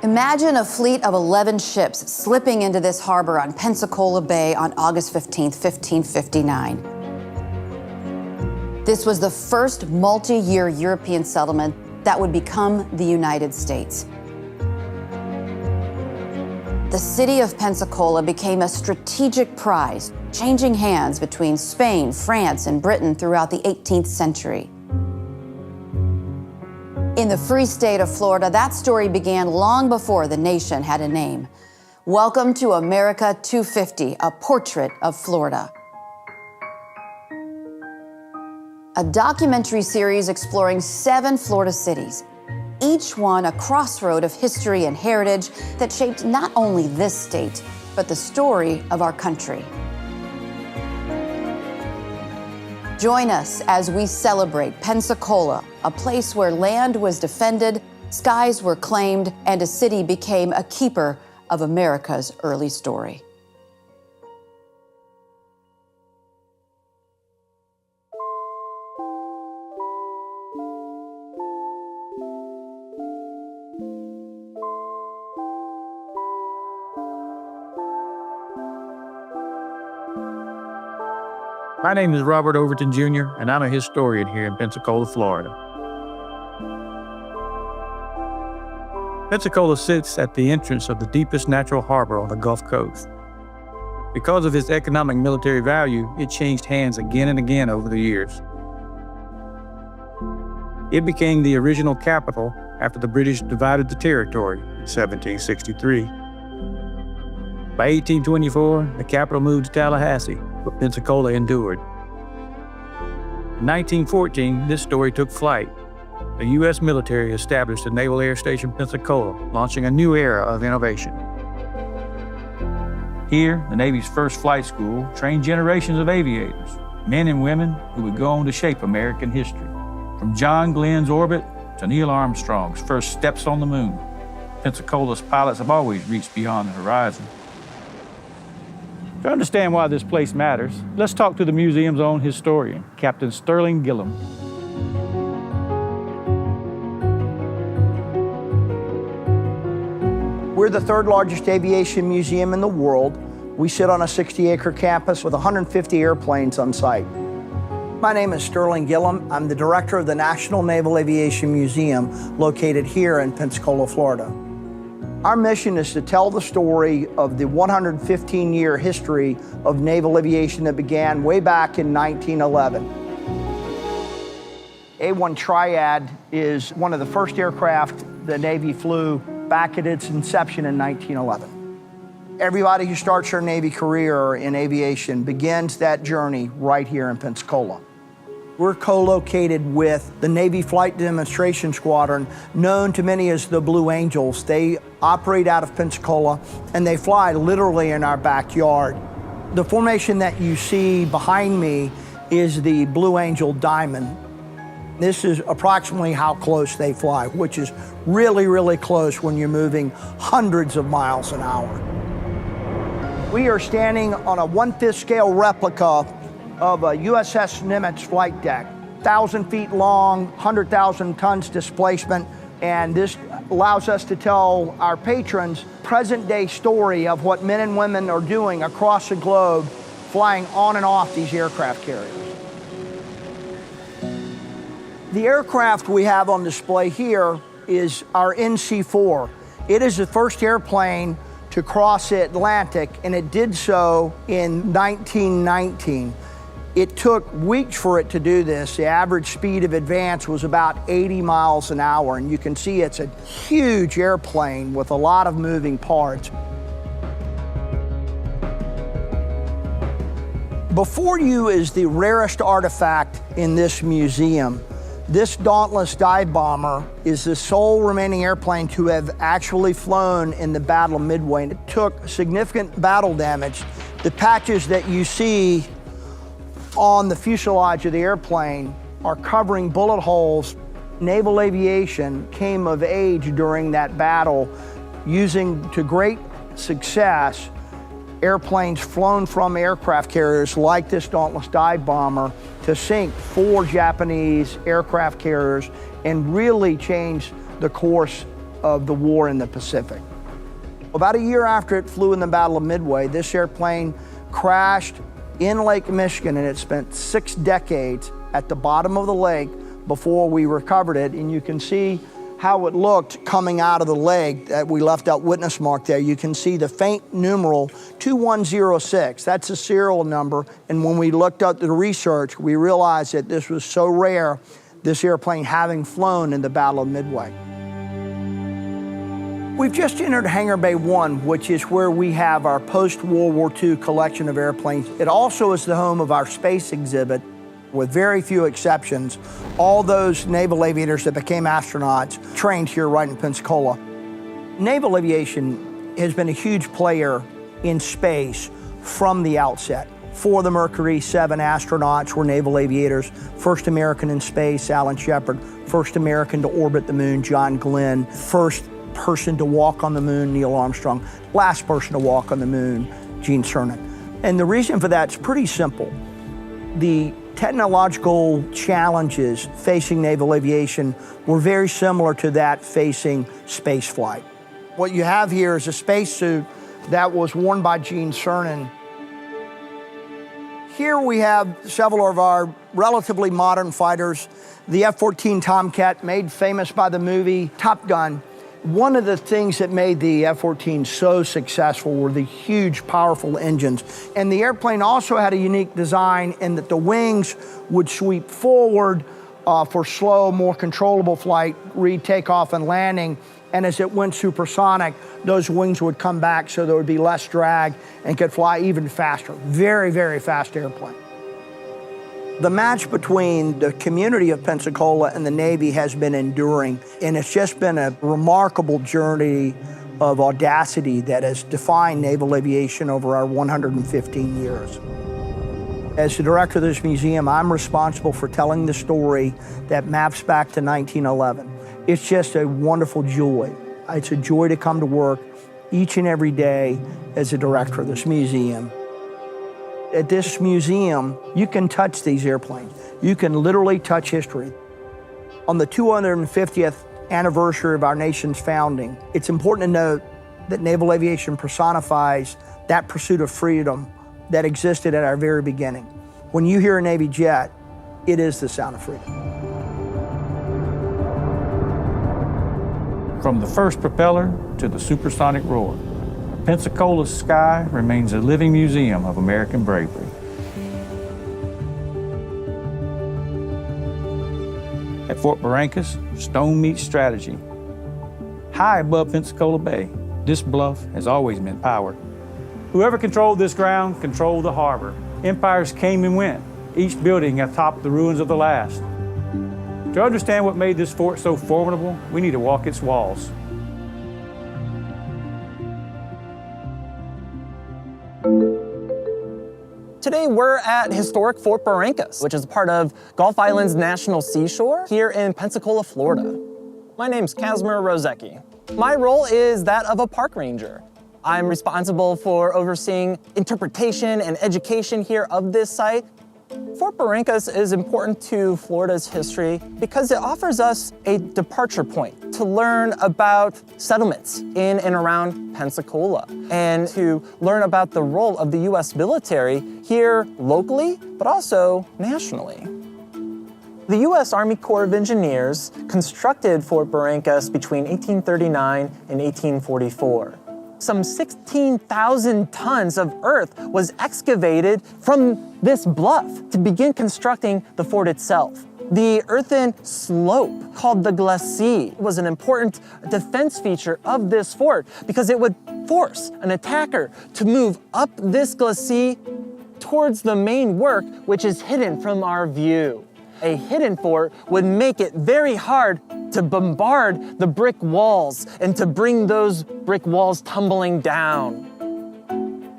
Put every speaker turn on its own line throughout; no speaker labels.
Imagine a fleet of 11 ships slipping into this harbor on Pensacola Bay on August 15, 1559. This was the first multi-year European settlement that would become the United States. The city of Pensacola became a strategic prize, changing hands between Spain, France, and Britain throughout the 18th century. In the free state of Florida, that story began long before the nation had a name. Welcome to America 250, a portrait of Florida. A documentary series exploring 7 Florida cities, each one a crossroad of history and heritage that shaped not only this state, but the story of our country. Join us as we celebrate Pensacola, a place where land was defended, skies were claimed, and a city became a keeper of America's early story.
My name is Robert Overton, Jr., and I'm a historian here in Pensacola, Florida. Pensacola sits at the entrance of the deepest natural harbor on the Gulf Coast. Because of its economic military value, it changed hands again and again over the years. It became the original capital after the British divided the territory in 1763. By 1824, the capital moved to Tallahassee, but Pensacola endured. In 1914, this story took flight. The U.S. military established the Naval Air Station Pensacola, launching a new era of innovation. Here, the Navy's first flight school trained generations of aviators, men and women who would go on to shape American history. From John Glenn's orbit to Neil Armstrong's first steps on the moon, Pensacola's pilots have always reached beyond the horizon. To understand why this place matters, let's talk to the museum's own historian, Captain Sterling Gilliam.
We're the 3rd largest aviation museum in the world. We sit on a 60-acre campus with 150 airplanes on site. My name is Sterling Gilliam. I'm the director of the National Naval Aviation Museum located here in Pensacola, Florida. Our mission is to tell the story of the 115-year history of naval aviation that began way back in 1911. A-1 Triad is one of the first aircraft the Navy flew back at its inception in 1911. Everybody who starts their Navy career in aviation begins that journey right here in Pensacola. We're co-located with the Navy Flight Demonstration Squadron, known to many as the Blue Angels. They operate out of Pensacola, and they fly literally in our backyard. The formation that you see behind me is the Blue Angel Diamond. This is approximately how close they fly, which is really, really close when you're moving hundreds of miles an hour. We are standing on a 1/5 scale replica of a USS Nimitz flight deck. 1,000 feet long, 100,000 tons displacement, and this allows us to tell our patrons present-day story of what men and women are doing across the globe, flying on and off these aircraft carriers. The aircraft we have on display here is our NC-4. It is the first airplane to cross the Atlantic, and it did so in 1919. It took weeks for it to do this. The average speed of advance was about 80 miles an hour, and you can see it's a huge airplane with a lot of moving parts. Before you is the rarest artifact in this museum. This Dauntless dive bomber is the sole remaining airplane to have actually flown in the Battle of Midway, and it took significant battle damage. The patches that you see on the fuselage of the airplane are covering bullet holes. Naval aviation came of age during that battle, using to great success airplanes flown from aircraft carriers like this Dauntless dive bomber to sink 4 Japanese aircraft carriers and really change the course of the war in the Pacific. About a year after it flew in the Battle of Midway, this airplane crashed in Lake Michigan, and it spent 6 decades at the bottom of the lake before we recovered it. And you can see how it looked coming out of the lake. That we left that witness mark there. You can see the faint numeral 2106. That's a serial number. And when we looked up the research, we realized that this was so rare, this airplane having flown in the Battle of Midway. We've just entered Hangar Bay 1, which is where we have our post-World War II collection of airplanes. It also is the home of our space exhibit. With very few exceptions, all those naval aviators that became astronauts trained here right in Pensacola. Naval aviation has been a huge player in space from the outset. 4 of the Mercury 7 astronauts were naval aviators. First American in space, Alan Shepard. First American to orbit the moon, John Glenn. First person to walk on the moon, Neil Armstrong. Last person to walk on the moon, Gene Cernan. And the reason for that's pretty simple. The technological challenges facing naval aviation were very similar to that facing space flight. What you have here is a spacesuit that was worn by Gene Cernan. Here we have several of our relatively modern fighters. The F-14 Tomcat, made famous by the movie Top Gun. One of the things that made the F-14 so successful were the huge, powerful engines. And the airplane also had a unique design in that the wings would sweep forward for slow, more controllable flight, read takeoff and landing. And as it went supersonic, those wings would come back so there would be less drag and could fly even faster. Very, very fast airplane. The match between the community of Pensacola and the Navy has been enduring, and it's just been a remarkable journey of audacity that has defined naval aviation over our 115 years. As the director of this museum, I'm responsible for telling the story that maps back to 1911. It's just a wonderful joy. It's a joy to come to work each and every day as a director of this museum. At this museum, you can touch these airplanes. You can literally touch history. On the 250th anniversary of our nation's founding, it's important to note that naval aviation personifies that pursuit of freedom that existed at our very beginning. When you hear a Navy jet, it is the sound of freedom.
From the first propeller to the supersonic roar, Pensacola's sky remains a living museum of American bravery. At Fort Barrancas, stone meets strategy. High above Pensacola Bay, this bluff has always meant power. Whoever controlled this ground controlled the harbor. Empires came and went, each building atop the ruins of the last. To understand what made this fort so formidable, we need to walk its walls.
Today we're at historic Fort Barrancas, which is part of Gulf Island's National Seashore here in Pensacola, Florida. My name's Casimer Rosieski. My role is that of a park ranger. I'm responsible for overseeing interpretation and education here of this site. Fort Barrancas is important to Florida's history because it offers us a departure point to learn about settlements in and around Pensacola and to learn about the role of the U.S. military here locally, but also nationally. The U.S. Army Corps of Engineers constructed Fort Barrancas between 1839 and 1844. Some 16,000 tons of earth was excavated from this bluff to begin constructing the fort itself. The earthen slope, called the glacis, was an important defense feature of this fort because it would force an attacker to move up this glacis towards the main work, which is hidden from our view. A hidden fort would make it very hard to bombard the brick walls and to bring those brick walls tumbling down.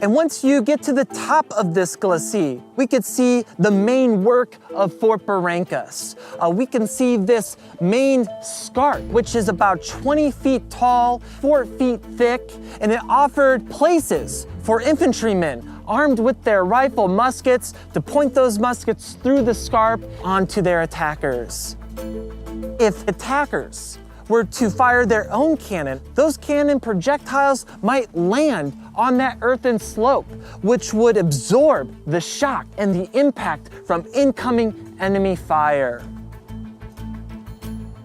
And once you get to the top of this glacis, we could see the main work of Fort Barrancas. We can see this main scarp, which is about 20 feet tall, 4 feet thick, and it offered places for infantrymen armed with their rifle muskets to point those muskets through the scarp onto their attackers. If attackers were to fire their own cannon, those cannon projectiles might land on that earthen slope, which would absorb the shock and the impact from incoming enemy fire.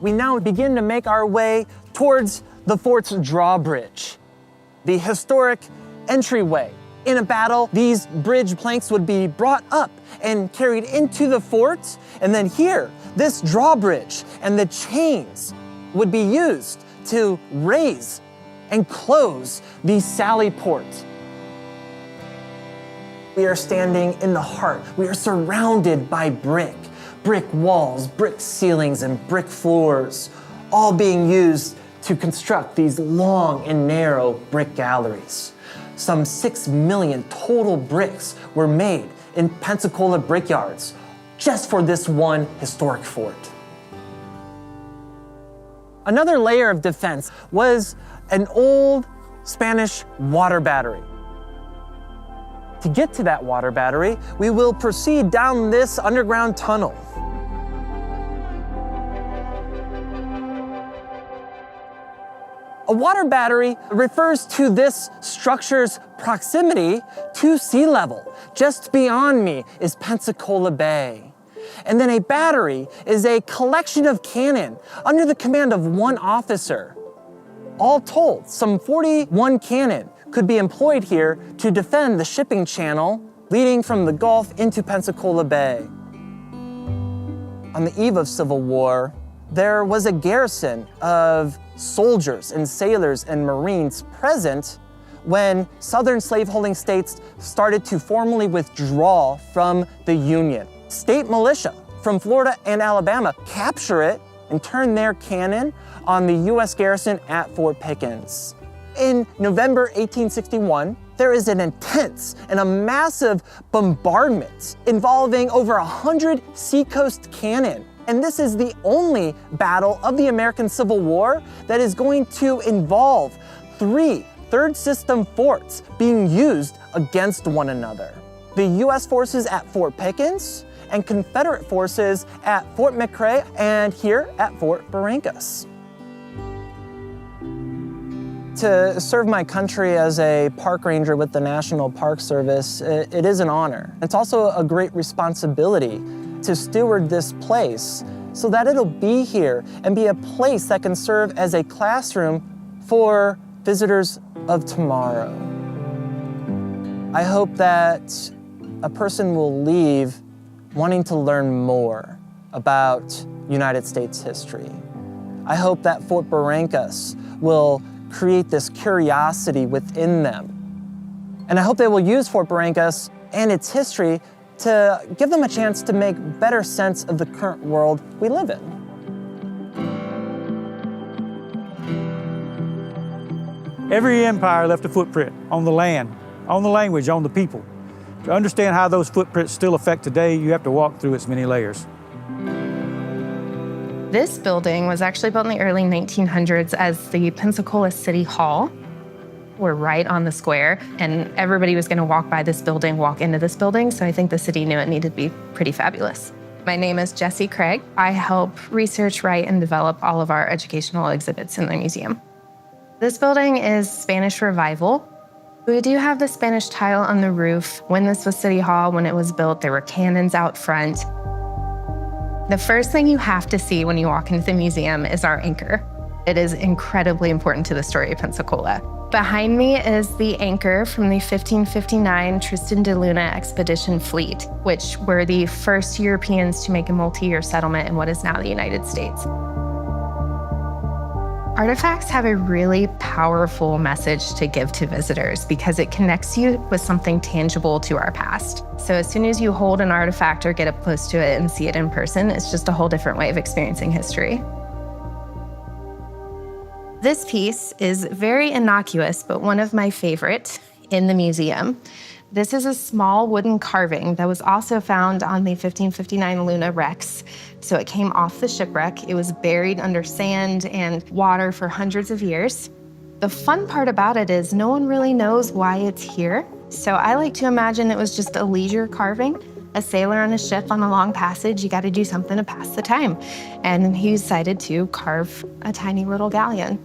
We now begin to make our way towards the fort's drawbridge, the historic entryway. In a battle, these bridge planks would be brought up and carried into the fort, and then here, this drawbridge and the chains would be used to raise and close the sally port. We are standing in the heart. We are surrounded by brick walls, brick ceilings, and brick floors, all being used to construct these long and narrow brick galleries. Some 6 million total bricks were made in Pensacola brickyards just for this one historic fort. Another layer of defense was an old Spanish water battery. To get to that water battery, we will proceed down this underground tunnel. A water battery refers to this structure's proximity to sea level. Just beyond me is Pensacola Bay. And then a battery is a collection of cannon under the command of one officer. All told, some 41 cannon could be employed here to defend the shipping channel leading from the Gulf into Pensacola Bay. On the eve of Civil War, there was a garrison of soldiers and sailors and Marines present when Southern slaveholding states started to formally withdraw from the Union. State militia from Florida and Alabama capture it and turn their cannon on the U.S. garrison at Fort Pickens. In November 1861, there is an intense and a massive bombardment involving over 100 seacoast cannon. And this is the only battle of the American Civil War that is going to involve 3 third system forts being used against one another. The U.S. forces at Fort Pickens and Confederate forces at Fort McRae and here at Fort Barrancas. To serve my country as a park ranger with the National Park Service, it is an honor. It's also a great responsibility to steward this place so that it'll be here and be a place that can serve as a classroom for visitors of tomorrow. I hope that a person will leave wanting to learn more about United States history. I hope that Fort Barrancas will create this curiosity within them. And I hope they will use Fort Barrancas and its history to give them a chance to make better sense of the current world we live in.
Every empire left a footprint on the land, on the language, on the people. To understand how those footprints still affect today, you have to walk through its many layers.
This building was actually built in the early 1900s as the Pensacola City Hall. We're right on the square, and everybody was going to walk by this building, walk into this building, so I think the city knew it needed to be pretty fabulous. My name is Jessie Cragg. I help research, write, and develop all of our educational exhibits in the museum. This building is Spanish Revival. We do have the Spanish tile on the roof. When this was City Hall, when it was built, there were cannons out front. The first thing you have to see when you walk into the museum is our anchor. It is incredibly important to the story of Pensacola. Behind me is the anchor from the 1559 Tristan de Luna expedition fleet, which were the first Europeans to make a multi-year settlement in what is now the United States. Artifacts have a really powerful message to give to visitors because it connects you with something tangible to our past. So as soon as you hold an artifact or get up close to it and see it in person, it's just a whole different way of experiencing history. This piece is very innocuous, but one of my favorite in the museum. This is a small wooden carving that was also found on the 1559 Luna Rex. So it came off the shipwreck. It was buried under sand and water for hundreds of years. The fun part about it is no one really knows why it's here. So I like to imagine it was just a leisure carving, A sailor on a ship on a long passage, you got to do something to pass the time. And he decided to carve a tiny little galleon.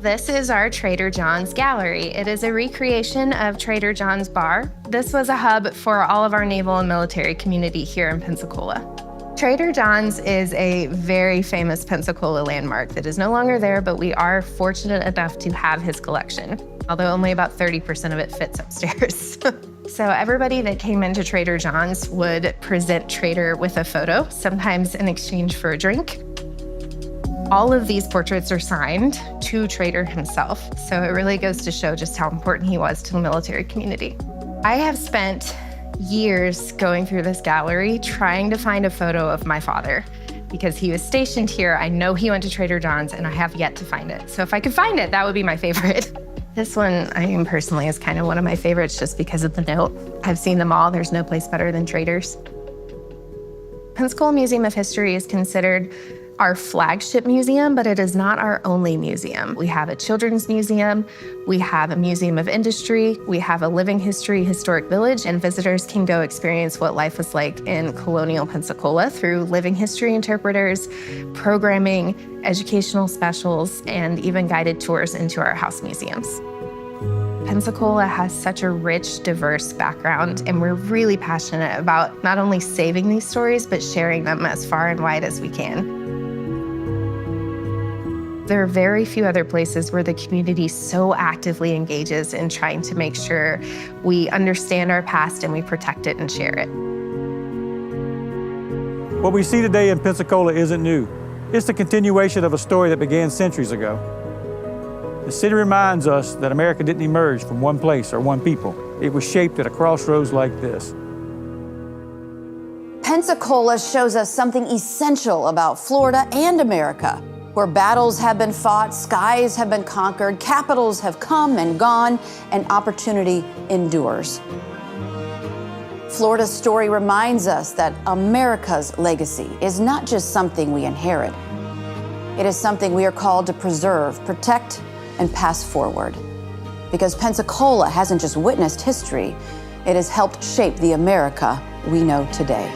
This is our Trader John's Gallery. It is a recreation of Trader John's Bar. This was a hub for all of our naval and military community here in Pensacola. Trader John's is a very famous Pensacola landmark that is no longer there, but we are fortunate enough to have his collection, although only about 30% of it fits upstairs. So everybody that came into Trader John's would present Trader with a photo, sometimes in exchange for a drink. All of these portraits are signed to Trader himself, so it really goes to show just how important he was to the military community. I have spent years going through this gallery trying to find a photo of my father because he was stationed here. I know he went to Trader John's and I have yet to find it. So if I could find it, that would be my favorite. This one, I mean, personally is kind of one of my favorites just because of the note. I've seen them all. There's no place better than Trader's. Pensacola Museum of History is considered our flagship museum, but it is not our only museum. We have a children's museum, we have a museum of industry, we have a living history historic village, and visitors can go experience what life was like in colonial Pensacola through living history interpreters, programming, educational specials, and even guided tours into our house museums. Pensacola has such a rich, diverse background, and we're really passionate about not only saving these stories, but sharing them as far and wide as we can. There are very few other places where the community so actively engages in trying to make sure we understand our past and we protect it and share it.
What we see today in Pensacola isn't new. It's the continuation of a story that began centuries ago. The city reminds us that America didn't emerge from one place or one people. It was shaped at a crossroads like this.
Pensacola shows us something essential about Florida and America, where battles have been fought, skies have been conquered, capitals have come and gone, and opportunity endures. Florida's story reminds us that America's legacy is not just something we inherit. It is something we are called to preserve, protect, and pass forward. Because Pensacola hasn't just witnessed history, it has helped shape the America we know today.